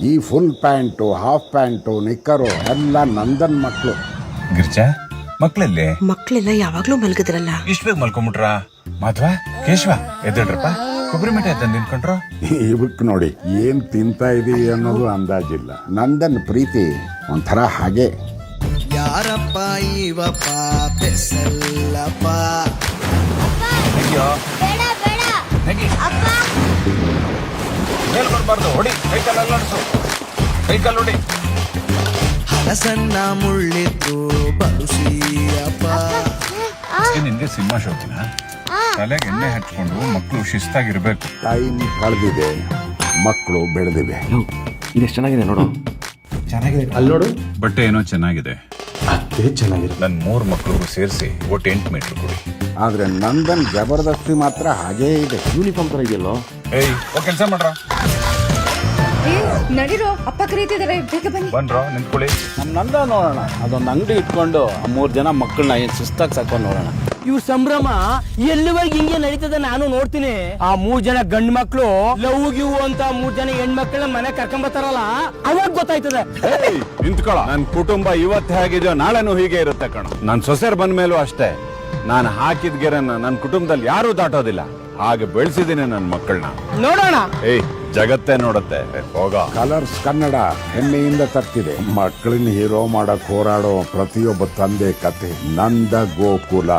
ಈ full pant, half pant, ನಿಕ್ಕರು ಎಲ್ಲ ನಂದನ್ ಮಕ್ಕಳು. ಗಿರ್ಜಾ ಮಕ್ಳಲ್ಲಿ ಮಕ್ಕಳೆಲ್ಲ ಯಾವಾಗ್ಲೂ ಮಲಗಿದ್ರಲ್ಲ. ಇಷ್ಟ ಬೇಗ ಮಲ್ಕೊಂಬಿಟ್ರ? ಮಾಧವ, ಕೇಶವ ಎದ್ದೇಳ್ರಪ್ಪ, ಕೊಬ್ಬರಿ ಮಿಠಾಯಿ ತಂದು ನಿಂತ್ಕೊಂಡ್ರು. ಇವಕ್ ನೋಡಿ ಏನ್ ತಿಂತಾ ಇದೀವಿ ಅನ್ನೋದು ಅಂದಾಜಿಲ್ಲ. ನಂದನ್ ಪ್ರೀತಿ ಒಂಥರ ಹಾಗೆ. ಯಾರಪ್ಪ ಇವಪ್ಪ ಬೆಸಲ್ಲಪ್ಪ. ಬರ್ಬಾರ್ದು, ಹೊಡಿ, ಕೈಕಾಲ ಅಲ್ಲಾಡ್ಸು, ಕೈಕಾಲು ಹೊಡಿ. ಹಲಸನ್ನ ಮುಳ್ಳಿದ್ರು ಬಳುಸಿಯಪ್ಪ. ನಿನ್ಗೆ ಸಿನಿಮಾ ಶೋಕಿನ ತಲೆಗೆ ಎಣ್ಣೆ ಹಚ್ಕೊಂಡು ಮಕ್ಕಳು ಶಿಸ್ತಾಗಿರ್ಬೇಕು. ಟೈಮ್ ಕಳೆದಿದೆ, ಮಕ್ಕಳು ಬೆಳೆದಿವೆ. ಇದೆಷ್ಟು ಚೆನ್ನಾಗಿದೆ ನೋಡು. ಚೆನ್ನಾಗಿದೆ ಅಲ್ಲಿ ನೋಡು, ಬಟ್ಟೆ ಏನೋ ಚೆನ್ನಾಗಿದೆ. ಅದೇ ಚೆನ್ನಾಗಿದೆ. ನನ್ 3 ಮಕ್ಳಿಗೂ ಸೇರಿಸಿ ಒಟ್ಟು 8 ಮೀಟರ್ ಕೊಡಿ. ಆದ್ರೆ ನಂದನ್ ಜಬರ್ದಸ್ತಿ ಮಾತ್ರ ಹಾಗೇ ಇದೆ. ಯೂನಿಫಾರ್ಮ್ ತರ ಇದೆಯಲ್ಲೋ. ಏಯ್, ಕೆಲಸ ಮಾಡ್ರ. ನಡೀರೋ, ಅಪ್ಪ ಕರೀತಿದಾರೆ, ಬೇಗ ಬನ್ನಿ. ಬನ್ರೋ, ನಿಂತ್ಕೊಳ್ಳಿ. ನಮ್ ನಂದ ನೋಡೋಣ. ಅದೊಂದು ಅಂಗಡಿ ಇಟ್ಕೊಂಡು 3 ಜನ ಮಕ್ಕಳನ್ನ ಏನ್ ಶಿಸ್ತಾಗಿ ಸಾಕೊಂಡು ನೋಡೋಣ. ಇವ್ ಸಂಭ್ರಮ ಎಲ್ಲಿವರೆಗೆ ಹಿಂಗೆ ನಡೀತದೆ ನಾನು ನೋಡ್ತೀನಿ. ಆ 3 ಜನ ಗಂಡ್ ಮಕ್ಳು ಲವ್ ಗಿವ್ ಅಂತ 3 ಜನ ಹೆಣ್ಮಕ್ಳನ್ನ ಮನೆ ಕರ್ಕೊಂಬತ್ತಾರಲ್ಲ, ಅವಾಗ ಗೊತ್ತಾಯ್ತದೆ. ನಿಂತ್ಕೊಳ. ನನ್ ಕುಟುಂಬ ಇವತ್ತು ಹೇಗಿದೆಯೋ ನಾಳೆನೂ ಹೀಗೆ ಇರುತ್ತೆ ಕಣ. ನಾನ್ ಸೊಸೆರ್ ಬಂದ ಮೇಲೂ ಅಷ್ಟೇ. ನಾನು ಹಾಕಿದ ಗೆರೆನ ನನ್ನ ಕುಟುಂಬದಲ್ಲಿ ಯಾರೂ ದಾಟೋದಿಲ್ಲ. ಹಾಗೆ ಬೆಳೆಸಿದ್ದೀನಿ ನನ್ನ ಮಕ್ಕಳನ್ನ. ನೋಡೋಣ. ಏಯ್, ಜಗತ್ತೇ ನೋಡುತ್ತೆ. ಹೋಗ. ಕಲರ್ಸ್ ಕನ್ನಡ ಹೆಮ್ಮೆಯಿಂದ ತರ್ತಿದೆ. ಮಕ್ಕಳನ್ನ ಹೀರೋ ಮಾಡಕ್ ಹೋರಾಡೋ ಪ್ರತಿಯೊಬ್ಬ ತಂದೆ ಕತೆ ನಂದ ಗೋಕುಲ.